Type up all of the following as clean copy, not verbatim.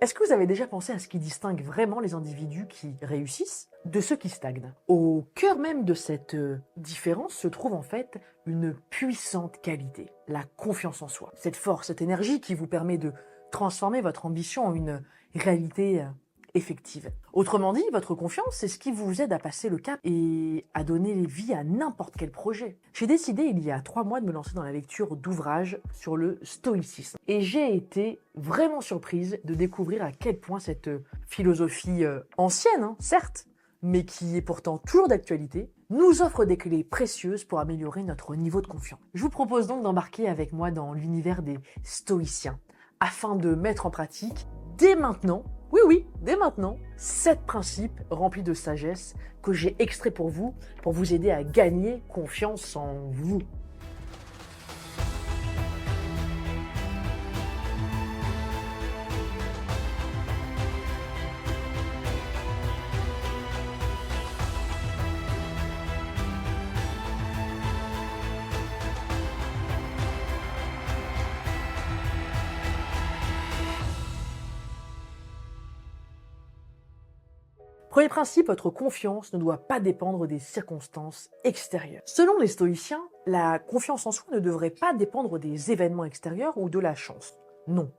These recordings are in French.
Est-ce que vous avez déjà pensé à ce qui distingue vraiment les individus qui réussissent de ceux qui stagnent? Au cœur même de cette différence se trouve en fait une puissante qualité, la confiance en soi. Cette force, cette énergie qui vous permet de transformer votre ambition en une réalité effective. Autrement dit, votre confiance, c'est ce qui vous aide à passer le cap et à donner vie à n'importe quel projet. J'ai décidé il y a 3 mois de me lancer dans la lecture d'ouvrages sur le stoïcisme. Et j'ai été vraiment surprise de découvrir à quel point cette philosophie ancienne, certes, mais qui est pourtant toujours d'actualité, nous offre des clés précieuses pour améliorer notre niveau de confiance. Je vous propose donc d'embarquer avec moi dans l'univers des stoïciens, afin de mettre en pratique dès maintenant, oui, dès maintenant, 7 principes remplis de sagesse que j'ai extraits pour vous aider à gagner confiance en vous. Premier principe, votre confiance ne doit pas dépendre des circonstances extérieures. Selon les stoïciens, la confiance en soi ne devrait pas dépendre des événements extérieurs ou de la chance. Non.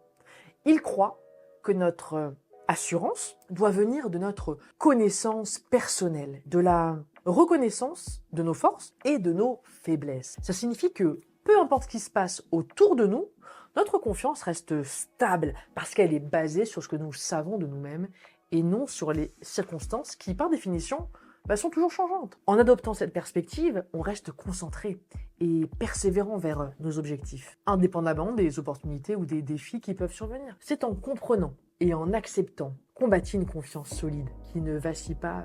Ils croient que notre assurance doit venir de notre connaissance personnelle, de la reconnaissance de nos forces et de nos faiblesses. Ça signifie que peu importe ce qui se passe autour de nous, notre confiance reste stable parce qu'elle est basée sur ce que nous savons de nous-mêmes et non sur les circonstances qui, par définition, sont toujours changeantes. En adoptant cette perspective, on reste concentré et persévérant vers nos objectifs, indépendamment des opportunités ou des défis qui peuvent survenir. C'est en comprenant et en acceptant qu'on bâtit une confiance solide qui ne vacille pas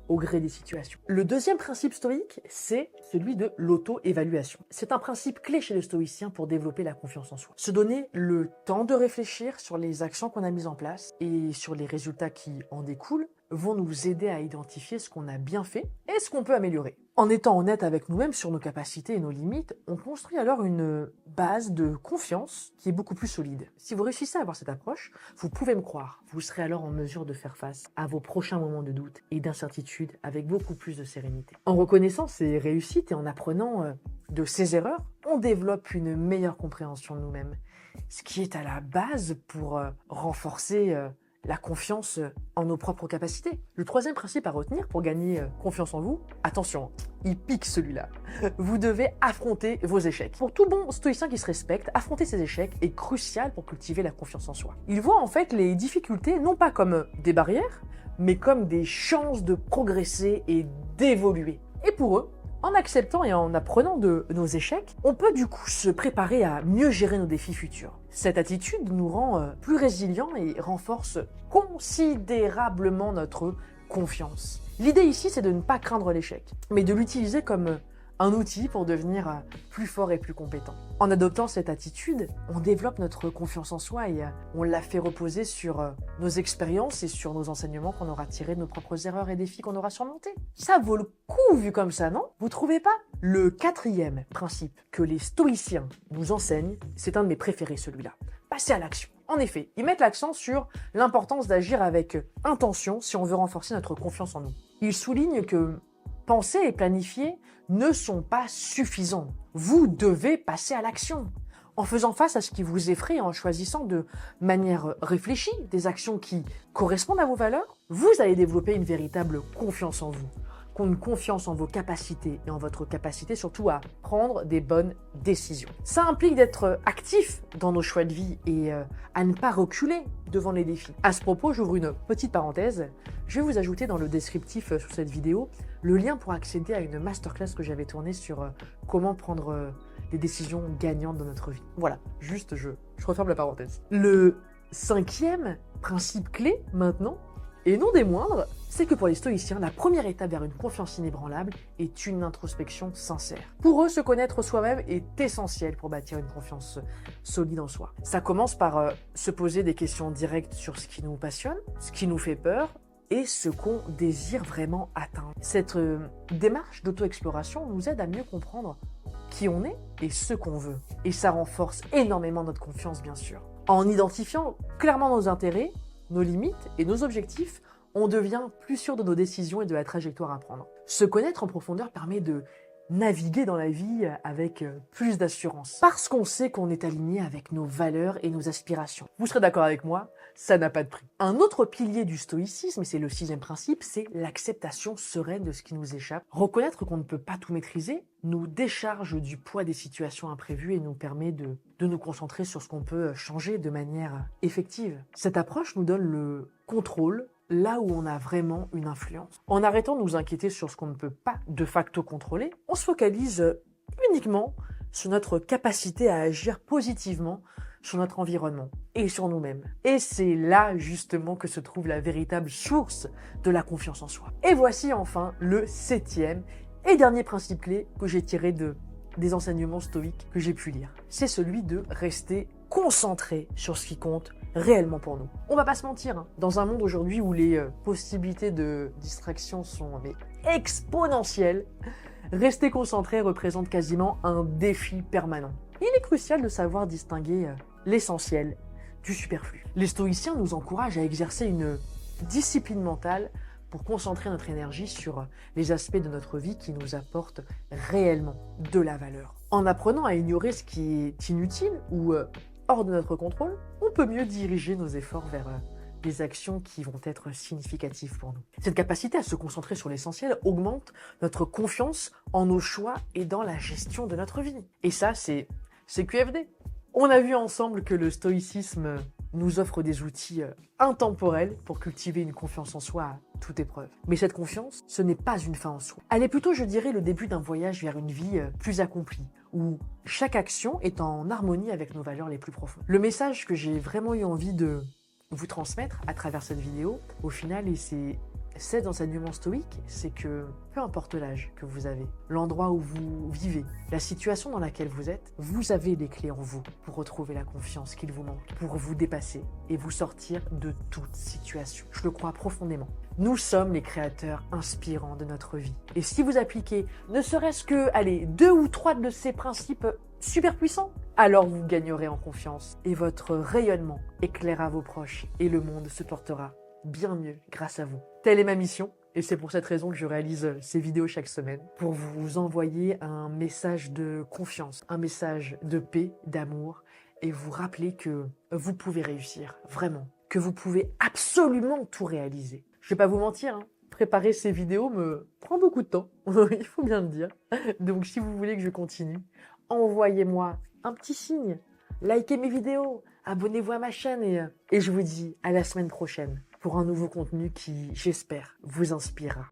au gré des situations. Le deuxième principe stoïque, c'est celui de l'auto-évaluation. C'est un principe clé chez les stoïciens pour développer la confiance en soi. Se donner le temps de réfléchir sur les actions qu'on a mises en place et sur les résultats qui en découlent vont nous aider à identifier ce qu'on a bien fait et ce qu'on peut améliorer. En étant honnête avec nous-mêmes sur nos capacités et nos limites, on construit alors une base de confiance qui est beaucoup plus solide. Si vous réussissez à avoir cette approche, vous pouvez me croire, vous serez alors en mesure de faire face à vos prochains moments de doute et d'incertitude avec beaucoup plus de sérénité. En reconnaissant ces réussites et en apprenant de ces erreurs, on développe une meilleure compréhension de nous-mêmes, ce qui est à la base pour renforcer la confiance en nos propres capacités. Le troisième principe à retenir pour gagner confiance en vous, attention, il pique celui-là. Vous devez affronter vos échecs. Pour tout bon stoïcien qui se respecte, affronter ses échecs est crucial pour cultiver la confiance en soi. Il voit en fait les difficultés non pas comme des barrières, mais comme des chances de progresser et d'évoluer. Et pour eux, en acceptant et en apprenant de nos échecs, on peut du coup se préparer à mieux gérer nos défis futurs. Cette attitude nous rend plus résilients et renforce considérablement notre confiance. L'idée ici, c'est de ne pas craindre l'échec, mais de l'utiliser comme un outil pour devenir plus fort et plus compétent. En adoptant cette attitude, on développe notre confiance en soi et on la fait reposer sur nos expériences et sur nos enseignements qu'on aura tirés de nos propres erreurs et défis qu'on aura surmontés. Ça vaut le coup vu comme ça, non? Vous trouvez pas? Le quatrième principe que les stoïciens nous enseignent, c'est un de mes préférés celui-là. Passer à l'action. En effet, ils mettent l'accent sur l'importance d'agir avec intention si on veut renforcer notre confiance en nous. Ils soulignent que penser et planifier ne sont pas suffisants. Vous devez passer à l'action. En faisant face à ce qui vous effraie et en choisissant de manière réfléchie des actions qui correspondent à vos valeurs, vous allez développer une véritable confiance en vous. Une confiance en vos capacités et en votre capacité surtout à prendre des bonnes décisions. Ça implique d'être actif dans nos choix de vie et à ne pas reculer devant les défis. À ce propos, j'ouvre une petite parenthèse. Je vais vous ajouter dans le descriptif sous cette vidéo le lien pour accéder à une masterclass que j'avais tournée sur comment prendre des décisions gagnantes dans notre vie. Voilà, juste je referme la parenthèse. Le cinquième principe clé maintenant, et non des moindres, c'est que pour les stoïciens, la première étape vers une confiance inébranlable est une introspection sincère. Pour eux, se connaître soi-même est essentiel pour bâtir une confiance solide en soi. Ça commence par se poser des questions directes sur ce qui nous passionne, ce qui nous fait peur et ce qu'on désire vraiment atteindre. Cette démarche d'auto-exploration nous aide à mieux comprendre qui on est et ce qu'on veut. Et ça renforce énormément notre confiance, bien sûr. En identifiant clairement nos intérêts, nos limites et nos objectifs, on devient plus sûr de nos décisions et de la trajectoire à prendre. Se connaître en profondeur permet de naviguer dans la vie avec plus d'assurance. Parce qu'on sait qu'on est aligné avec nos valeurs et nos aspirations. Vous serez d'accord avec moi, ça n'a pas de prix. Un autre pilier du stoïcisme, et c'est le 6e principe, c'est l'acceptation sereine de ce qui nous échappe. Reconnaître qu'on ne peut pas tout maîtriser nous décharge du poids des situations imprévues et nous permet de nous concentrer sur ce qu'on peut changer de manière effective. Cette approche nous donne le contrôle là où on a vraiment une influence. En arrêtant de nous inquiéter sur ce qu'on ne peut pas de facto contrôler, on se focalise uniquement sur notre capacité à agir positivement sur notre environnement et sur nous-mêmes. Et c'est là justement que se trouve la véritable source de la confiance en soi. Et voici enfin le 7e et dernier principe clé que j'ai tiré des enseignements stoïques que j'ai pu lire. C'est celui de rester concentré sur ce qui compte réellement pour nous. On va pas se mentir, hein, dans un monde aujourd'hui où les possibilités de distraction sont exponentielles, rester concentré représente quasiment un défi permanent. Il est crucial de savoir distinguer l'essentiel du superflu. Les stoïciens nous encouragent à exercer une discipline mentale pour concentrer notre énergie sur les aspects de notre vie qui nous apportent réellement de la valeur. En apprenant à ignorer ce qui est inutile ou hors de notre contrôle, on peut mieux diriger nos efforts vers des actions qui vont être significatives pour nous. Cette capacité à se concentrer sur l'essentiel augmente notre confiance en nos choix et dans la gestion de notre vie. Et ça, c'est QFD. On a vu ensemble que le stoïcisme nous offre des outils intemporels pour cultiver une confiance en soi à toute épreuve. Mais cette confiance, ce n'est pas une fin en soi. Elle est plutôt, je dirais, le début d'un voyage vers une vie plus accomplie, où chaque action est en harmonie avec nos valeurs les plus profondes. Le message que j'ai vraiment eu envie de vous transmettre à travers cette vidéo, au final, et c'est 7 enseignements stoïques, c'est que peu importe l'âge que vous avez, l'endroit où vous vivez, la situation dans laquelle vous êtes, vous avez les clés en vous pour retrouver la confiance qu'il vous manque, pour vous dépasser et vous sortir de toute situation. Je le crois profondément. Nous sommes les créateurs inspirants de notre vie. Et si vous appliquez ne serait-ce que, 2 ou 3 de ces principes super puissants, alors vous gagnerez en confiance et votre rayonnement éclairera vos proches et le monde se portera bien mieux grâce à vous. Telle est ma mission et c'est pour cette raison que je réalise ces vidéos chaque semaine pour vous envoyer un message de confiance, un message de paix, d'amour et vous rappeler que vous pouvez réussir, vraiment, que vous pouvez absolument tout réaliser. Je vais pas vous mentir, hein, préparer ces vidéos me prend beaucoup de temps, il faut bien le dire. Donc si vous voulez que je continue, envoyez-moi un petit signe, likez mes vidéos, abonnez-vous à ma chaîne et je vous dis à la semaine prochaine pour un nouveau contenu qui, j'espère, vous inspirera.